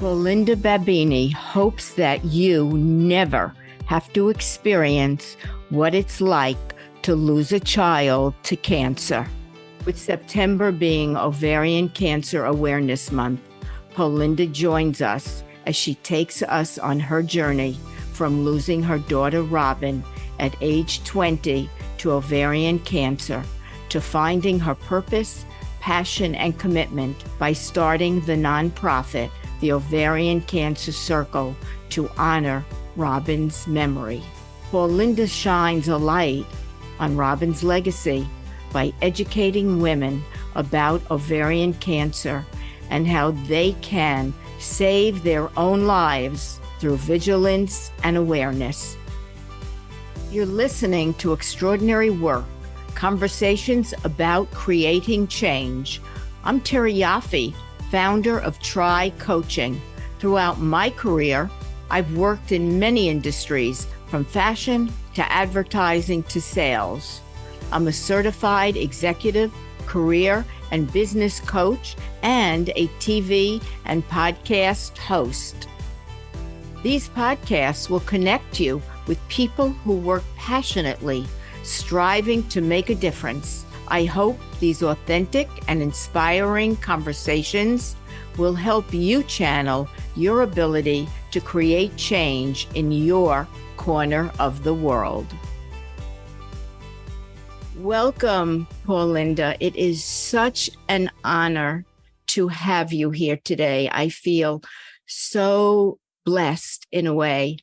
Paulinda Babbini hopes that you never have to experience what it's like to lose a child to cancer. With September being Ovarian Cancer Awareness Month, Paulinda joins us as she takes us on her journey from losing her daughter Robin at age 20 to ovarian cancer, to finding her purpose, passion, and commitment by starting the nonprofit, the Ovarian Cancer Circle, to honor Robin's memory. Paulinda shines a light on Robin's legacy by educating women about ovarian cancer and how they can save their own lives through vigilance and awareness. You're listening to Extraordinary Work, conversations about creating change. I'm Terry Yoffe, founder of Try Coaching. Throughout my career, I've worked in many industries, from fashion to advertising to sales. I'm a certified executive, career, and business coach, and a TV and podcast host. These podcasts will connect you with people who work passionately, striving to make a difference. I hope these authentic and inspiring conversations will help you channel your ability to create change in your corner of the world. Welcome, Paulinda. It is such an honor to have you here today. I feel so blessed in a way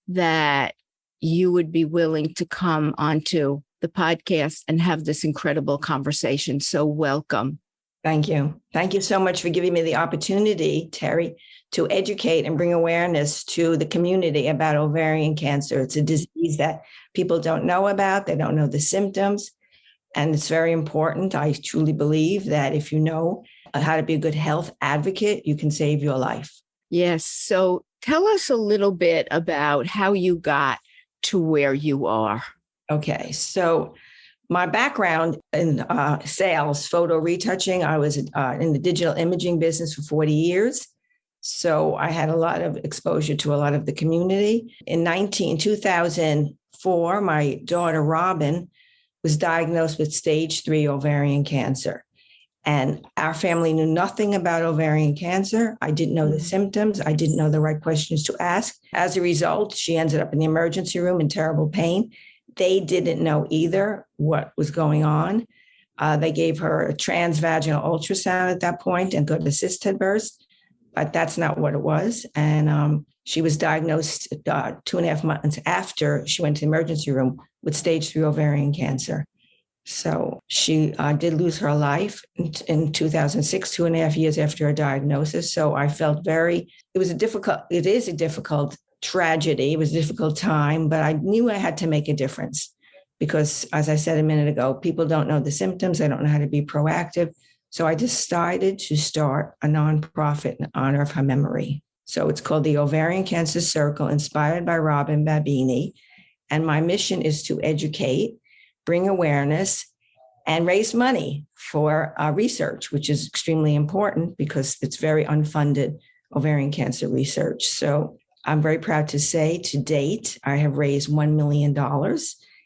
that you would be willing to come onto the podcast and have this incredible conversation. So welcome. Thank you. Thank you so much for giving me the opportunity, Terry, to educate and bring awareness to the community about ovarian cancer. It's a disease that people don't know about. They don't know the symptoms. And it's very important. I truly believe that if you know how to be a good health advocate, you can save your life. Yes. So tell us a little bit about how you got to where you are. Okay. So my background in sales, photo retouching, I was in the digital imaging business for 40 years. So I had a lot of exposure to a lot of the community. In 2004, my daughter Robin was diagnosed with stage 3 ovarian cancer. And our family knew nothing about ovarian cancer. I didn't know the symptoms. I didn't know the right questions to ask. As a result, she ended up in the emergency room in terrible pain. They didn't know either what was going on. They gave her a transvaginal ultrasound at that point and thought the cyst had burst, but that's not what it was. And she was diagnosed 2.5 months after she went to the emergency room with stage 3 ovarian cancer. So she did lose her life in 2006, 2.5 years after her diagnosis. So I felt it is a difficult tragedy. It was a difficult time, but I knew I had to make a difference because, as I said a minute ago, people don't know the symptoms. They don't know how to be proactive. So I decided to start a nonprofit in honor of her memory. So it's called the Ovarian Cancer Circle, inspired by Robin Babbini. And my mission is to educate, bring awareness, and raise money for research, which is extremely important because it's very unfunded ovarian cancer research. So I'm very proud to say to date, I have raised $1 million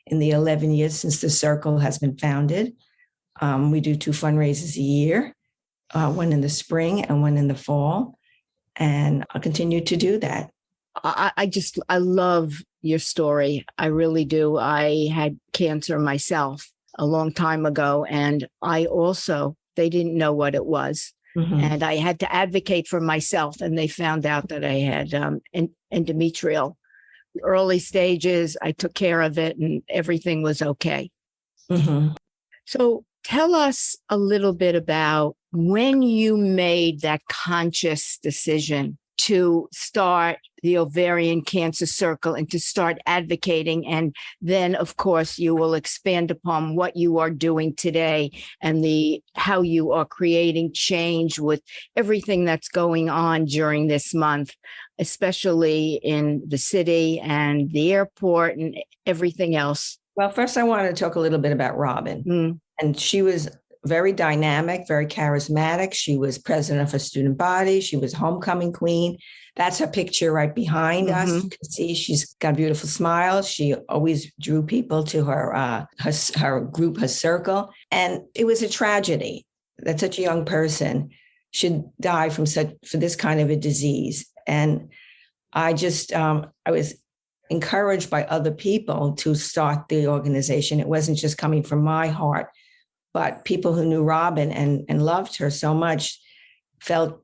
in the 11 years since the circle has been founded. We do 2 fundraisers a year, one in the spring and one in the fall. And I'll continue to do that. I love your story. I really do. I had cancer myself a long time ago, and they didn't know what it was. Mm-hmm. And I had to advocate for myself, and they found out that I had endometrial. Early stages, I took care of it, and everything was okay. Mm-hmm. So tell us a little bit about when you made that conscious decision to start the Ovarian Cancer Circle and to start advocating. And then, of course, you will expand upon what you are doing today and how you are creating change with everything that's going on during this month, especially in the city and the airport and everything else. Well, first, I want to talk a little bit about Robin. And she was very dynamic, very charismatic. She was president of her student body. She was homecoming queen. That's her picture right behind us. You can see she's got a beautiful smile. She always drew people to her group, her circle. And it was a tragedy that such a young person should die for this kind of a disease. And I was encouraged by other people to start the organization. It wasn't just coming from my heart, but people who knew Robin and loved her so much felt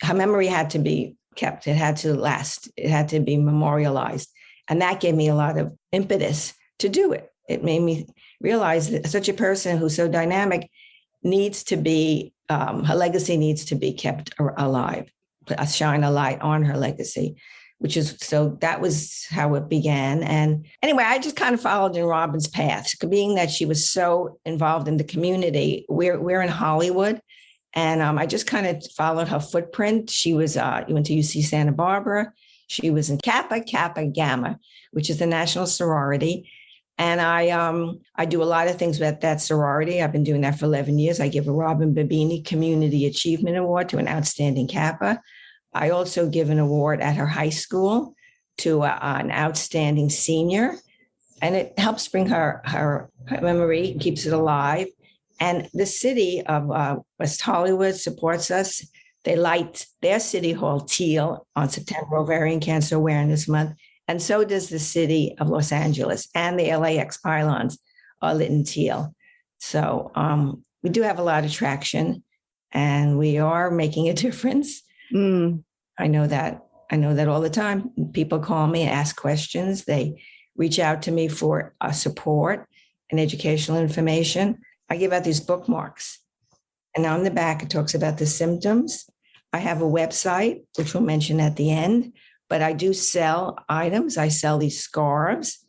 her memory had to be kept. It had to last. It had to be memorialized. And that gave me a lot of impetus to do it. It made me realize that such a person who's so dynamic needs to be, her legacy needs to be kept alive, shine a light on her legacy, so that was how it began. And anyway, I just kind of followed in Robin's path, being that she was so involved in the community. We're in Hollywood. And I just kind of followed her footprint. She went to UC Santa Barbara. She was in Kappa Gamma, which is the national sorority. And I do a lot of things with that sorority. I've been doing that for 11 years. I give a Paulinda Babbini Community Achievement Award to an outstanding Kappa. I also give an award at her high school to an outstanding senior. And it helps bring her memory, keeps it alive. And the city of West Hollywood supports us. They light their city hall teal on September Ovarian Cancer Awareness Month. And so does the city of Los Angeles, and the LAX pylons are lit in teal. So we do have a lot of traction, and we are making a difference. I know that all the time. People call me and ask questions. They reach out to me for support and educational information. I give out these bookmarks, and on the back, it talks about the symptoms. I have a website, which we'll mention at the end, but I do sell items. I sell these scarves.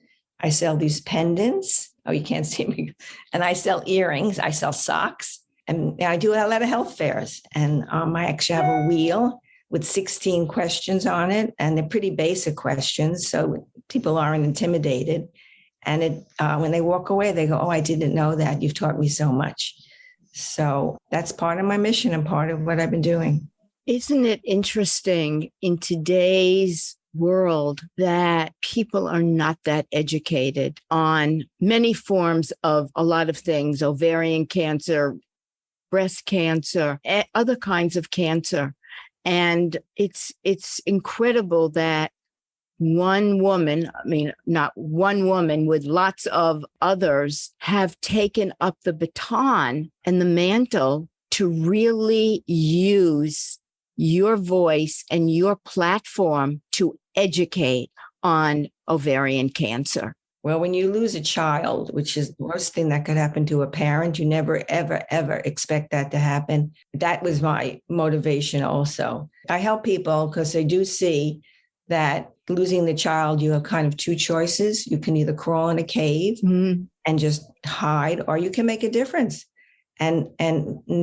I sell these pendants. Oh, you can't see me. And I sell earrings. I sell socks. And I do a lot of health fairs. And I actually have a wheel with 16 questions on it. And they're pretty basic questions, so people aren't intimidated. And when they walk away, they go, oh, I didn't know that. You've taught me so much. So that's part of my mission and part of what I've been doing. Isn't it interesting in today's world that people are not that educated on many forms of a lot of things, ovarian cancer, breast cancer, other kinds of cancer. And it's incredible that one woman, not one woman, with lots of others have taken up the baton and the mantle to really use your voice and your platform to educate on ovarian cancer. Well, when you lose a child, which is the worst thing that could happen to a parent, you never, ever, ever expect that to happen. That was my motivation also. I help people because they do see that losing the child, you have kind of two choices. You can either crawl in a cave and just hide, or you can make a difference and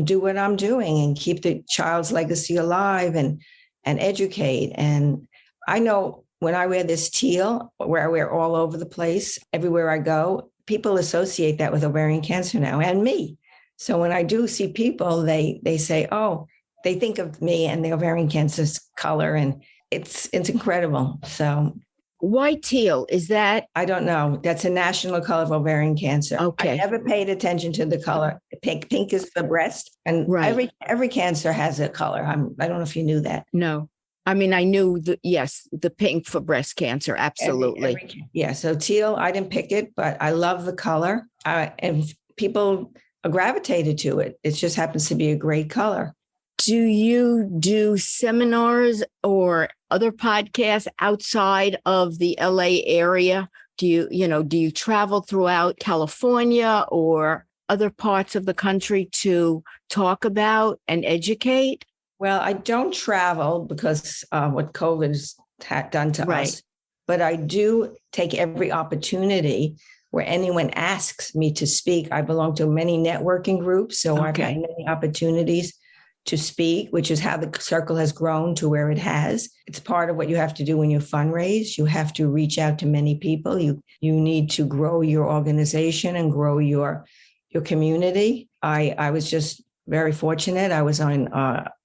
do what I'm doing and keep the child's legacy alive and educate. And I know when I wear this teal, where I wear all over the place, everywhere I go, people associate that with ovarian cancer now, and me. So when I do see people, they say, oh, they think of me and the ovarian cancer color, and it's incredible. So why teal? Is that? I don't know. That's a national color of ovarian cancer. Okay. I never paid attention to the color. Pink is for breast, and right. every cancer has a color. I don't know if you knew that. No. I knew the pink for breast cancer. Absolutely. So teal, I didn't pick it, but I love the color. And people are gravitated to it. It just happens to be a great color. Do you do seminars or other podcasts outside of the LA area? Do you travel throughout California or other parts of the country to talk about and educate? Well, I don't travel because what COVID has done to us, but I do take every opportunity where anyone asks me to speak. I belong to many networking groups, so I've had many opportunities to speak, which is how the circle has grown to where it has. It's part of what you have to do when you fundraise. You have to reach out to many people. You need to grow your organization and grow your your community. I was just very fortunate. I was on,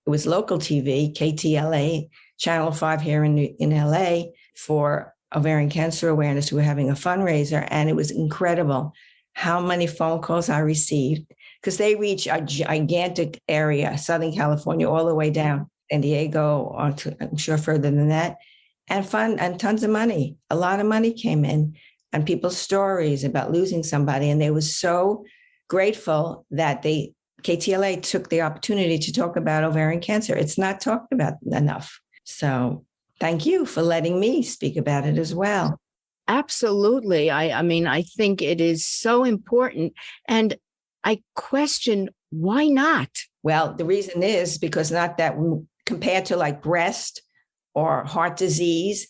it was local TV, KTLA, Channel 5 here in LA for ovarian cancer awareness. We were having a fundraiser, and it was incredible how many phone calls I received, because they reach a gigantic area, Southern California, all the way down San Diego, or to, I'm sure further than that, and fun and tons of money. A lot of money came in, and people's stories about losing somebody. And they were so grateful that KTLA took the opportunity to talk about ovarian cancer. It's not talked about enough. So thank you for letting me speak about it as well. Absolutely. I mean, I think it is so important. And I question, why not? Well, the reason is because not that compared to like breast or heart disease,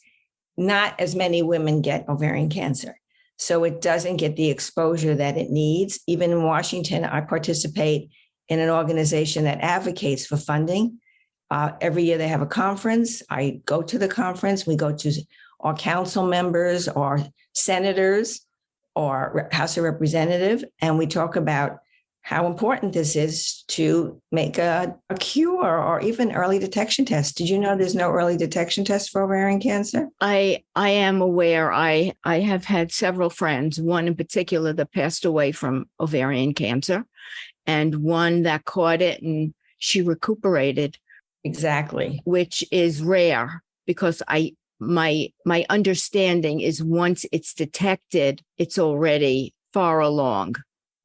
not as many women get ovarian cancer. So it doesn't get the exposure that it needs. Even in Washington, I participate in an organization that advocates for funding. Every year they have a conference. I go to the conference. We go to our council members or senators or House of Representatives, and we talk about how important this is to make a cure or even early detection tests. Did you know there's no early detection test for ovarian cancer? I am aware. I have had several friends, one in particular that passed away from ovarian cancer, and one that caught it and she recuperated. Exactly. Which is rare, because my understanding is once it's detected, it's already far along.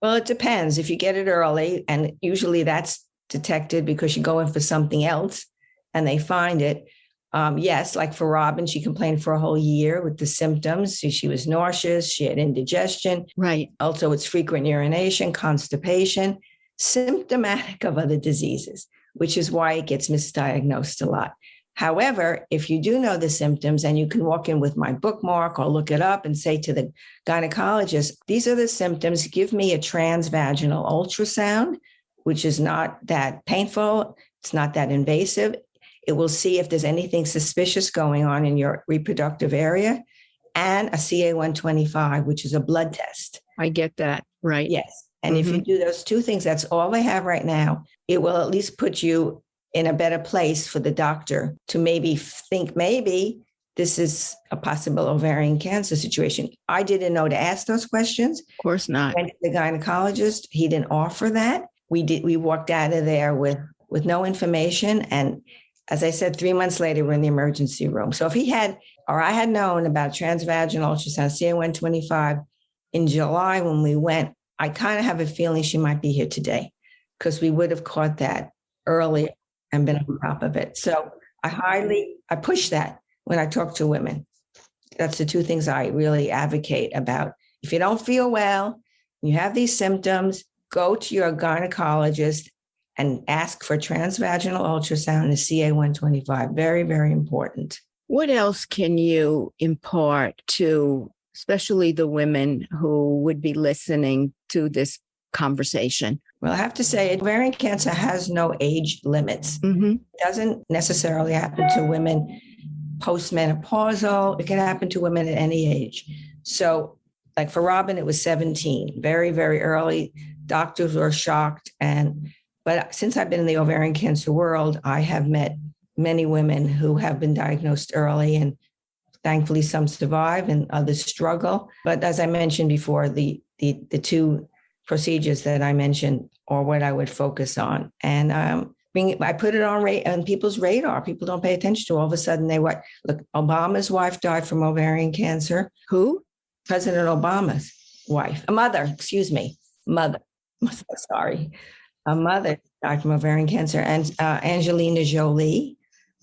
Well, it depends. If you get it early, and usually that's detected because you go in for something else and they find it. Yes, like for Robin, she complained for a whole year with the symptoms. She was nauseous, she had indigestion. Right. Also, it's frequent urination, constipation, symptomatic of other diseases, which is why it gets misdiagnosed a lot. However, if you do know the symptoms, and you can walk in with my bookmark or look it up and say to the gynecologist, these are the symptoms, give me a transvaginal ultrasound, which is not that painful. It's not that invasive. It will see if there's anything suspicious going on in your reproductive area, and a CA-125, which is a blood test. I get that. Right. Yes. And if you do those two things, that's all they have right now. It will at least put you in a better place for the doctor to maybe think maybe this is a possible ovarian cancer situation. I didn't know to ask those questions. Of course not. Went to the gynecologist. He didn't offer that. We walked out of there with no information. And as I said, 3 months later, we're in the emergency room. So if he had, or I had known about transvaginal ultrasound, CA-125 in July when we went, I kind of have a feeling she might be here today, because we would have caught that early and been on top of it. So I push that when I talk to women. That's the two things I really advocate about. If you don't feel well, you have these symptoms, go to your gynecologist and ask for transvaginal ultrasound and a CA-125. Very, very important. What else can you impart to, especially the women who would be listening to this conversation? Well, I have to say, ovarian cancer has no age limits. It doesn't necessarily happen to women postmenopausal. It can happen to women at any age. So like for Robin, it was 17, very, very early. Doctors were shocked. But since I've been in the ovarian cancer world, I have met many women who have been diagnosed early, and thankfully some survive and others struggle. But as I mentioned before, the two procedures that I mentioned are what I would focus on. And I put it on people's radar. People don't pay attention to. All of a sudden look, Obama's wife died from ovarian cancer. Who? President Obama's wife. Mother. I'm so sorry. A mother died from ovarian cancer. And Angelina Jolie,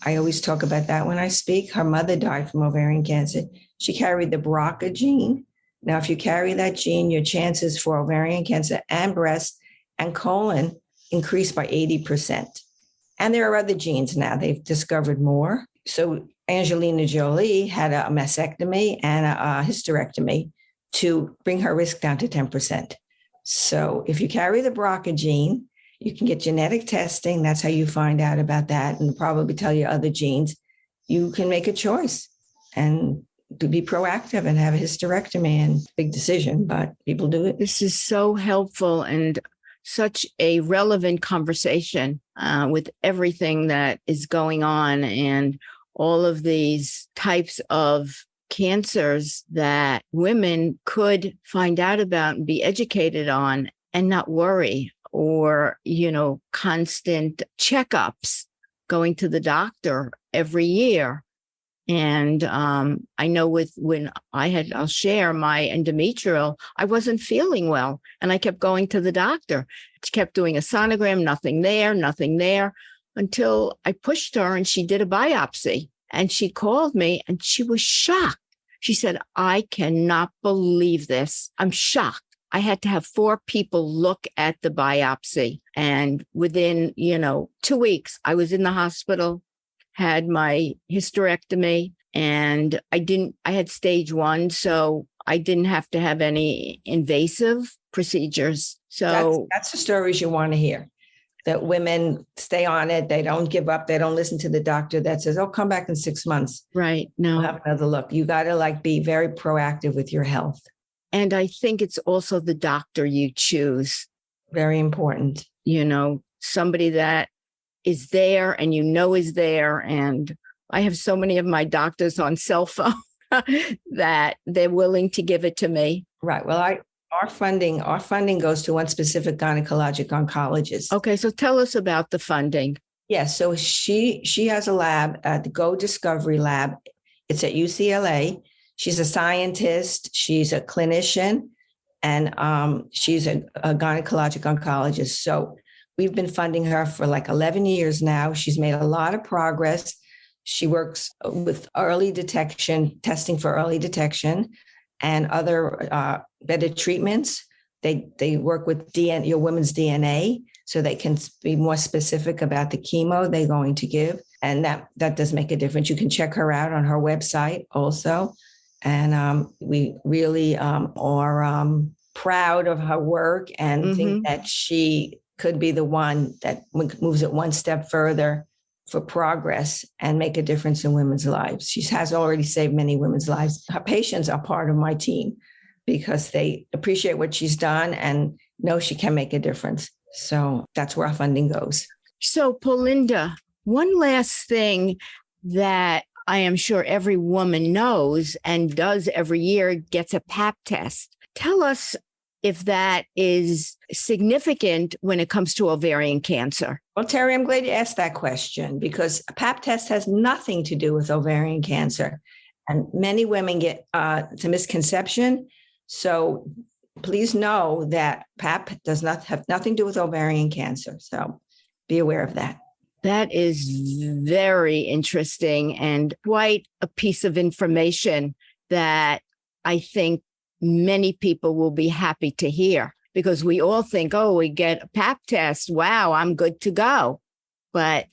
I always talk about that when I speak. Her mother died from ovarian cancer. She carried the BRCA gene. Now, if you carry that gene, your chances for ovarian cancer and breast and colon increase by 80%. And there are other genes now. They've discovered more. So Angelina Jolie had a mastectomy and a hysterectomy to bring her risk down to 10%. So if you carry the BRCA gene, you can get genetic testing. That's how you find out about that, and probably tell you other genes. You can make a choice and to be proactive and have a hysterectomy. And big decision, but people do it. This is so helpful and such a relevant conversation with everything that is going on and all of these types of cancers that women could find out about and be educated on and not worry, or, constant checkups, going to the doctor every year. And I know I'll share my endometrial, I wasn't feeling well. And I kept going to the doctor. She kept doing a sonogram, nothing there, until I pushed her and she did a biopsy. And she called me and she was shocked. She said, I cannot believe this. I'm shocked. I had to have 4 people look at the biopsy. And within, 2 weeks, I was in the hospital, had my hysterectomy, and I had stage 1, so I didn't have to have any invasive procedures. So that's the stories you want to hear, that women stay on it. They don't give up. They don't listen to the doctor that says, oh, come back in 6 months. Right. No. We'll have another look. You got to be very proactive with your health. And I think it's also the doctor you choose. Very important. Somebody that is there and is there. And I have so many of my doctors on cell phone that they're willing to give it to me. Right. Well, our funding goes to one specific gynecologic oncologist. Okay. So tell us about the funding. Yes. So she has a lab at the Go Discovery Lab. It's at UCLA. She's a scientist. She's a clinician, and she's a gynecologic oncologist. So we've been funding her for 11 years now. She's made a lot of progress. She works with early detection, testing for early detection, and other better treatments. They work with your women's DNA, so they can be more specific about the chemo they're going to give. And that does make a difference. You can check her out on her website also. And we really are proud of her work and think that she could be the one that moves it one step further for progress and make a difference in women's lives. She has already saved many women's lives. Her patients are part of my team because they appreciate what she's done and know she can make a difference. So that's where our funding goes. So, Paulinda, one last thing that I am sure every woman knows and does every year, gets a Pap test. Tell us if that is significant when it comes to ovarian cancer. Well, Terry, I'm glad you asked that question because a Pap test has nothing to do with ovarian cancer. And many women it's a misconception. So please know that Pap does not have nothing to do with ovarian cancer. So be aware of that. That is very interesting and quite a piece of information that I think many people will be happy to hear, because we all think, oh, we get a Pap test. Wow, I'm good to go. But,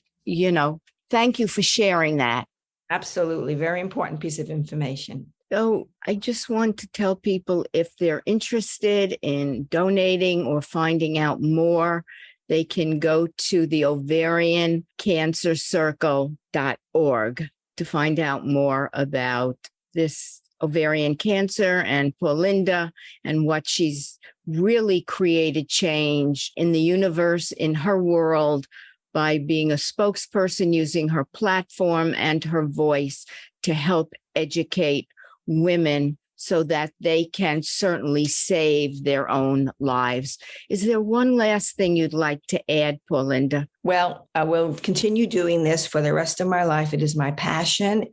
thank you for sharing that. Absolutely. Very important piece of information. So I just want to tell people, if they're interested in donating or finding out more, they can go to the Ovarian Cancer Circle.org to find out more about this ovarian cancer and Paulinda and what she's really created change in the universe, in her world, by being a spokesperson, using her platform and her voice to help educate women so that they can certainly save their own lives. Is there one last thing you'd like to add, Paulinda? Well, I will continue doing this for the rest of my life. It is my passion.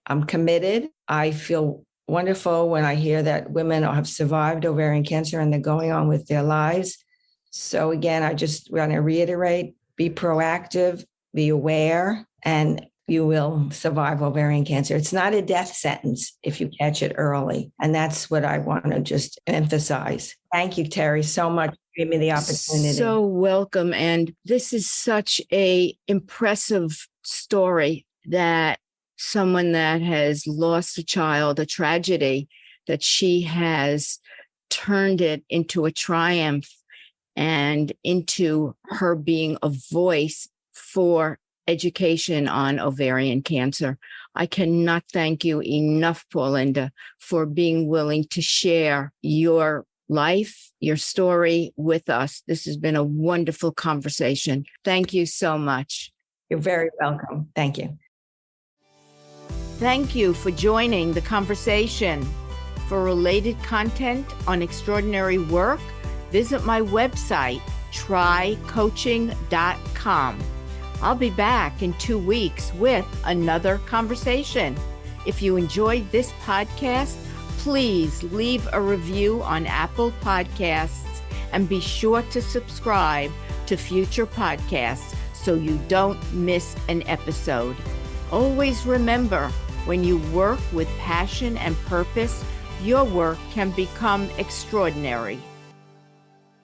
I'm committed. I feel wonderful when I hear that women have survived ovarian cancer and they're going on with their lives. So again, I just want to reiterate, be proactive, be aware, and you will survive ovarian cancer. It's not a death sentence if you catch it early. And that's what I want to just emphasize. Thank you, Terry, so much for giving me the opportunity. So welcome. And this is such a impressive story, that someone that has lost a child, a tragedy, that she has turned it into a triumph and into her being a voice for education on ovarian cancer. I cannot thank you enough, Paulinda, for being willing to share your life, your story with us. This has been a wonderful conversation. Thank you so much. You're very welcome. Thank you. Thank you for joining the conversation. For related content on extraordinary work, visit my website, trycoaching.com. I'll be back in 2 weeks with another conversation. If you enjoyed this podcast, please leave a review on Apple Podcasts and be sure to subscribe to future podcasts so you don't miss an episode. Always remember, when you work with passion and purpose, your work can become extraordinary.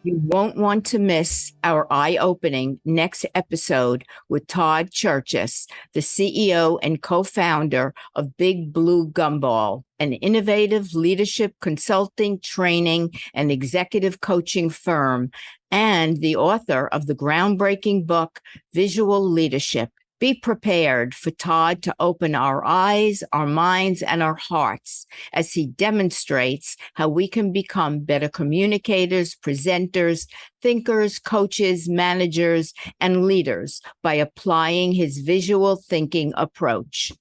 You won't want to miss our eye-opening next episode with Todd Churchess, the CEO and co-founder of Big Blue Gumball, an innovative leadership consulting, training, and executive coaching firm, and the author of the groundbreaking book, Visual Leadership. Be prepared for Todd to open our eyes, our minds, and our hearts as he demonstrates how we can become better communicators, presenters, thinkers, coaches, managers, and leaders by applying his visual thinking approach.